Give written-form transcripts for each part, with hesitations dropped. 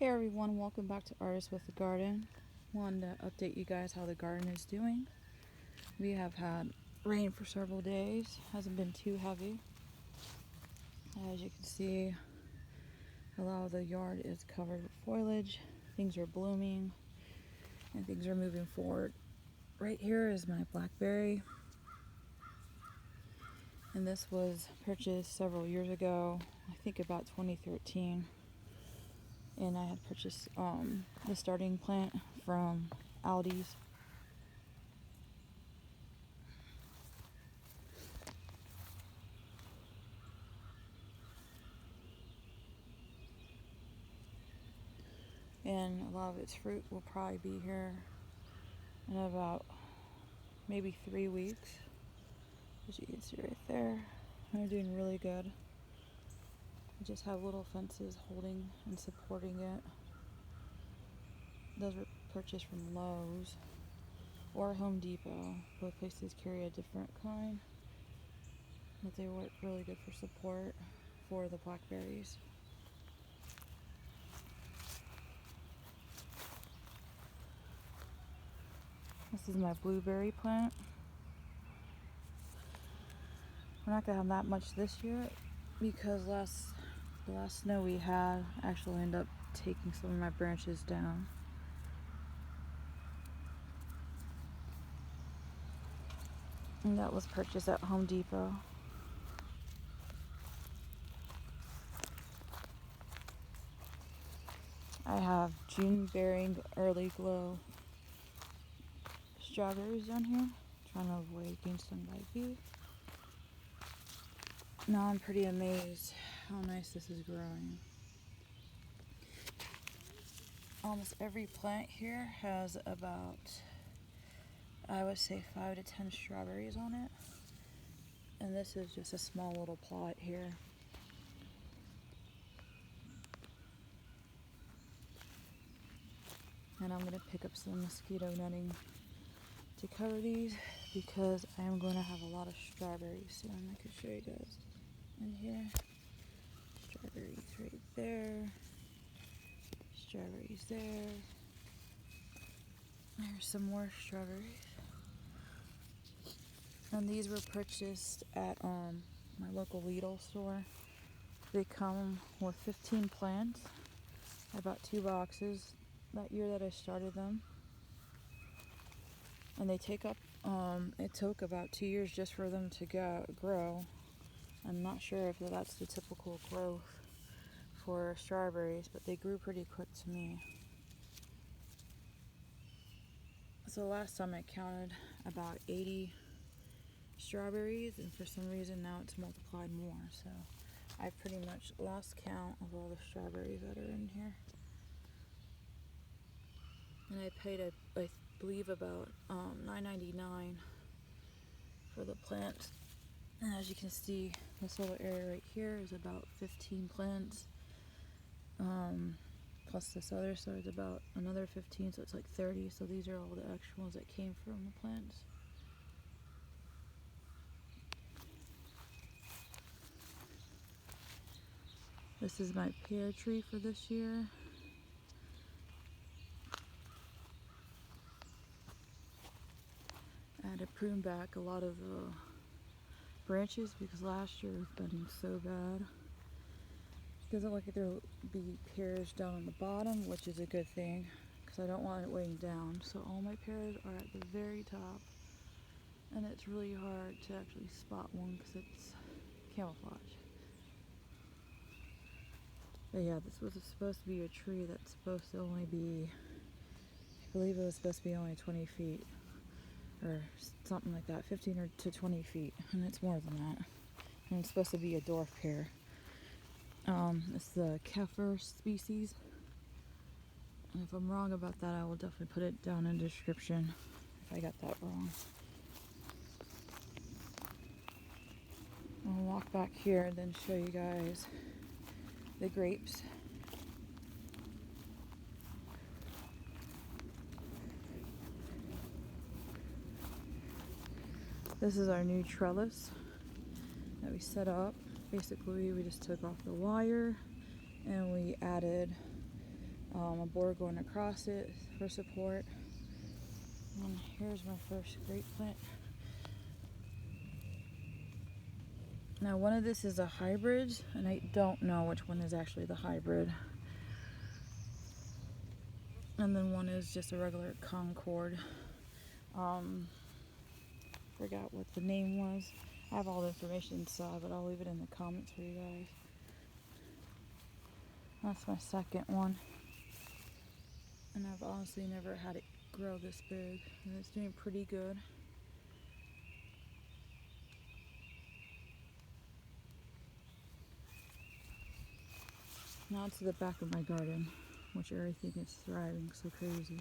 Hey everyone, welcome back to Artists with the Garden. Wanted to update you guys how the garden is doing. We have had rain for several days, hasn't been too heavy. As you can see, a lot of the yard is covered with foliage, things are blooming, and things are moving forward. Right here is my Blackberry, and this was purchased several years ago, I think about 2013. And I had purchased the starting plant from Aldi's. And a lot of its fruit will probably be here in about maybe 3 weeks. As you can see right there, they're doing really good. I just have little fences holding and supporting it. Those were purchased from Lowe's or Home Depot. Both places carry a different kind, but they work really good for support for the blackberries. This is my blueberry plant. We're not gonna have that much this year because the last snow we had actually ended up taking some of my branches down. And that was purchased at Home Depot. I have June Bearing Earligrow strawberries down here, trying to avoid getting stung by bees. Now I'm pretty amazed how nice this is growing. Almost every plant here has about, I would say, 5 to 10 strawberries on it. And this is just a small little plot here. And I'm going to pick up some mosquito netting to cover these because I am going to have a lot of strawberries soon. I can show you guys in here. Strawberries right there. Strawberries there. There's some more strawberries. And these were purchased at my local Lidl store. They come with 15 plants. I bought 2 boxes that year that I started them. And they take up, it took about 2 years just for them to grow. I'm not sure if that's the typical growth for strawberries, but they grew pretty quick to me. So last time I counted about 80 strawberries, and for some reason now it's multiplied more. So I pretty much lost count of all the strawberries that are in here. And I paid, I believe, about $9.99 for the plants. And as you can see, this little area right here is about 15 plants. Plus this other side is about another 15, so it's like 30. So these are all the extra ones that came from the plants. This is my pear tree for this year. I had to prune back a lot of the branches because last year it's been so bad. It doesn't look like there'll be pears down on the bottom, which is a good thing because I don't want it weighing down. So all my pears are at the very top, and it's really hard to actually spot one because it's camouflage. But yeah, this was supposed to be a tree that's supposed to only be, I believe it was supposed to be only 20 feet or something like that, 15 or to 20 feet, and it's more than that. And it's supposed to be a dwarf pear. It's the Keiffer species. And if I'm wrong about that, I will definitely put it down in the description if I got that wrong. I'll walk back here and then show you guys the grapes. This is our new trellis that we set up. Basically, we just took off the wire and we added a board going across it for support. And here's my first grape plant. Now one of this is a hybrid, and I don't know which one is actually the hybrid. And then one is just a regular Concord. Forgot what the name was. I have all the information inside, but I'll leave it in the comments for you guys. That's my second one. And I've honestly never had it grow this big, and it's doing pretty good. Now to the back of my garden, which everything is thriving so crazy.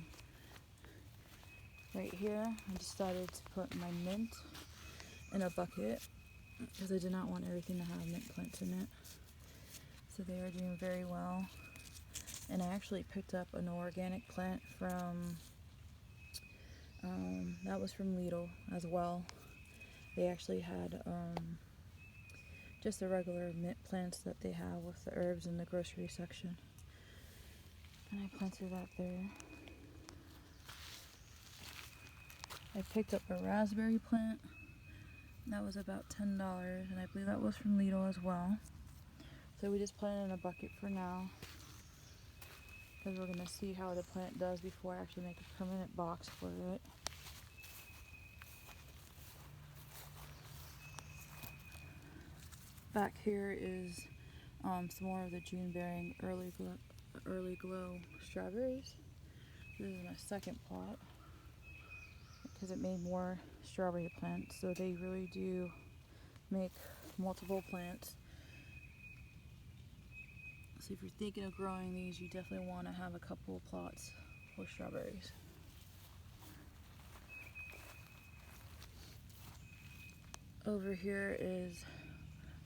Right here, I decided to put my mint in a bucket because I did not want everything to have mint plants in it. So they are doing very well. And I actually picked up an organic plant from, that was from Lidl as well. They actually had just the regular mint plants that they have with the herbs in the grocery section. And I planted that there. I picked up a raspberry plant. That was about $10, and I believe that was from Lidl as well. So we just planted in a bucket for now, because we're going to see how the plant does before I actually make a permanent box for it. Back here is some more of the June Bearing Earligrow strawberries. This is my second plot, because it made more strawberry plants, so they really do make multiple plants. So if you're thinking of growing these, you definitely want to have a couple of plots for strawberries. Over here is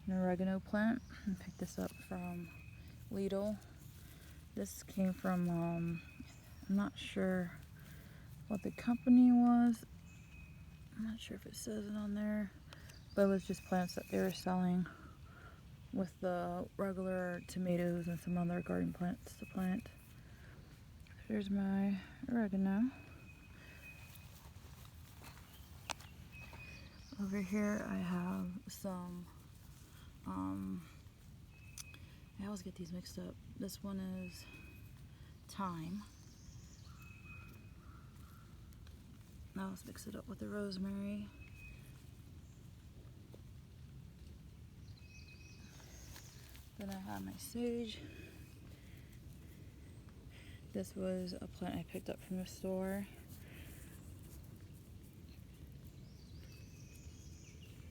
an oregano plant. I picked this up from Lidl. This came from, I'm not sure what the company was. I'm not sure if it says it on there, but it was just plants that they were selling with the regular tomatoes and some other garden plants to plant. Here's my oregano. Over here I have some, I always get these mixed up. This one is thyme. Now let's mix it up with the rosemary. Then I have my sage. This was a plant I picked up from the store.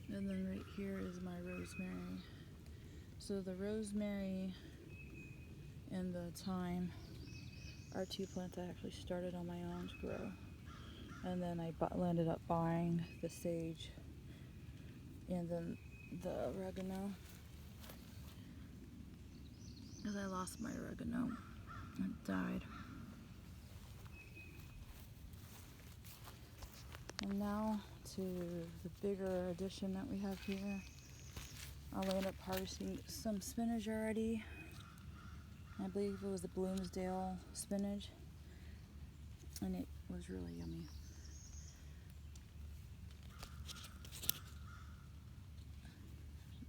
And then right here is my rosemary. So the rosemary and the thyme are two plants I actually started on my own to grow. And then I ended up buying the sage and then the oregano, because I lost my oregano. It died. And now to the bigger addition that we have here. I ended up harvesting some spinach already. I believe it was the Bloomsdale spinach, and it was really yummy.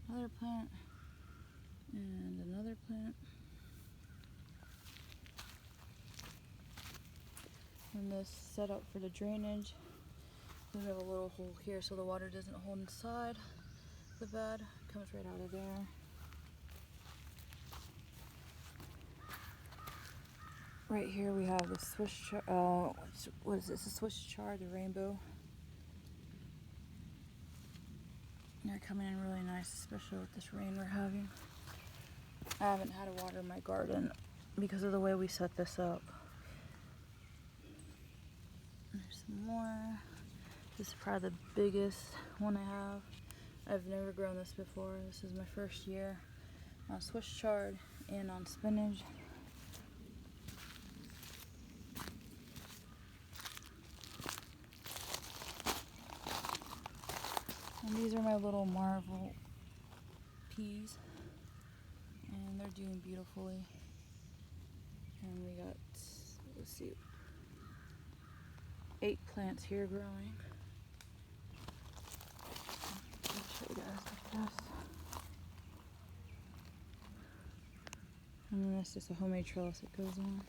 Another plant and another plant. And this set up for the drainage. We have a little hole here so the water doesn't hold inside the bed. It comes right out of there. Right here we have the Swiss what is this? A Swiss Chard Rainbow. They're coming in really nice, especially with this rain we're having. I haven't had to water my garden because of the way we set this up. There's some more. This is probably the biggest one I have. I've never grown this before. This is my first year on Swiss chard and on spinach. And these are my little marvel peas, and they're doing beautifully. And we got, let's see, 8 plants here growing. Let me show you guys, look at this. And then this is a homemade trellis that goes on.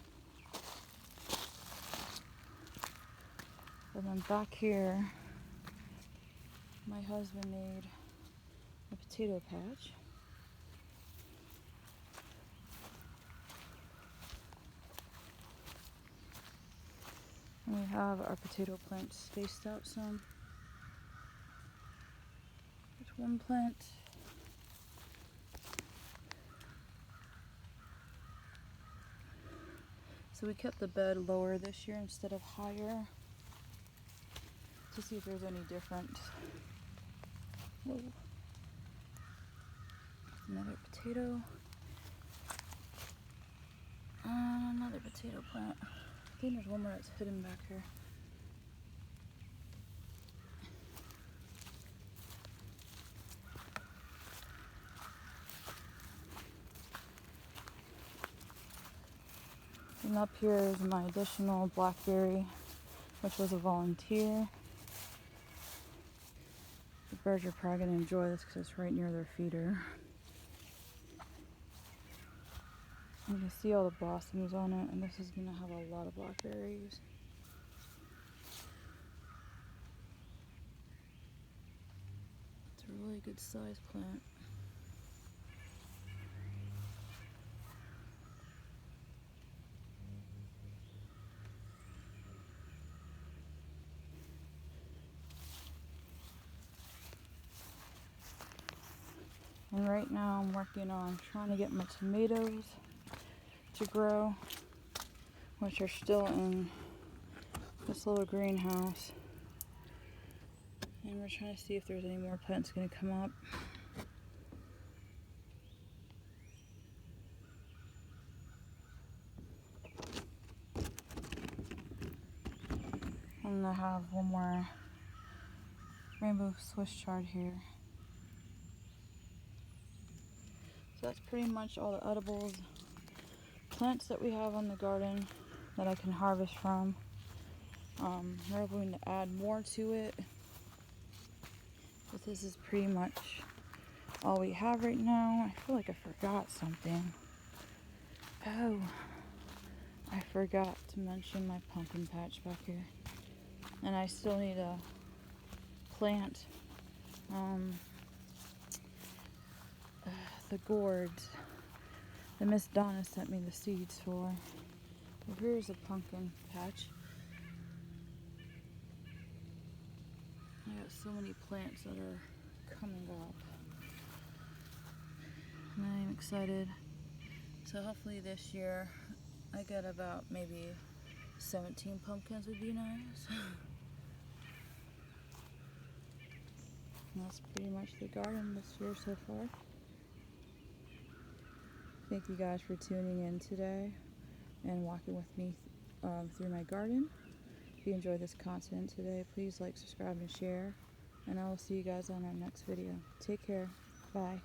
And then back here, my husband made a potato patch. And we have our potato plants spaced out some. There's one plant. So we kept the bed lower this year instead of higher to see if there's any different. Whoa. Another potato. And another potato plant. I think there's one more that's hidden back here. And up here is my additional Blackberry, which was a volunteer. The birds are probably going to enjoy this because it's right near their feeder. You can see all the blossoms on it, and this is going to have a lot of blackberries. It's a really good sized plant. And right now I'm working on trying to get my tomatoes to grow, which are still in this little greenhouse. And we're trying to see if there's any more plants going to come up. And I have one more rainbow Swiss chard here. So that's pretty much all the edibles, plants that we have on the garden that I can harvest from. We're going to add more to it, but this is pretty much all we have right now. I feel like I forgot something. Oh, I forgot to mention my pumpkin patch back here. And I still need to plant the gourds that Miss Donna sent me the seeds for. Well, here's a pumpkin patch. I got so many plants that are coming up. And I'm excited. So hopefully this year I get about maybe 17 pumpkins would be nice. And that's pretty much the garden this year so far. Thank you guys for tuning in today and walking with me through my garden. If you enjoyed this content today, please like, subscribe, and share. And I will see you guys on our next video. Take care. Bye.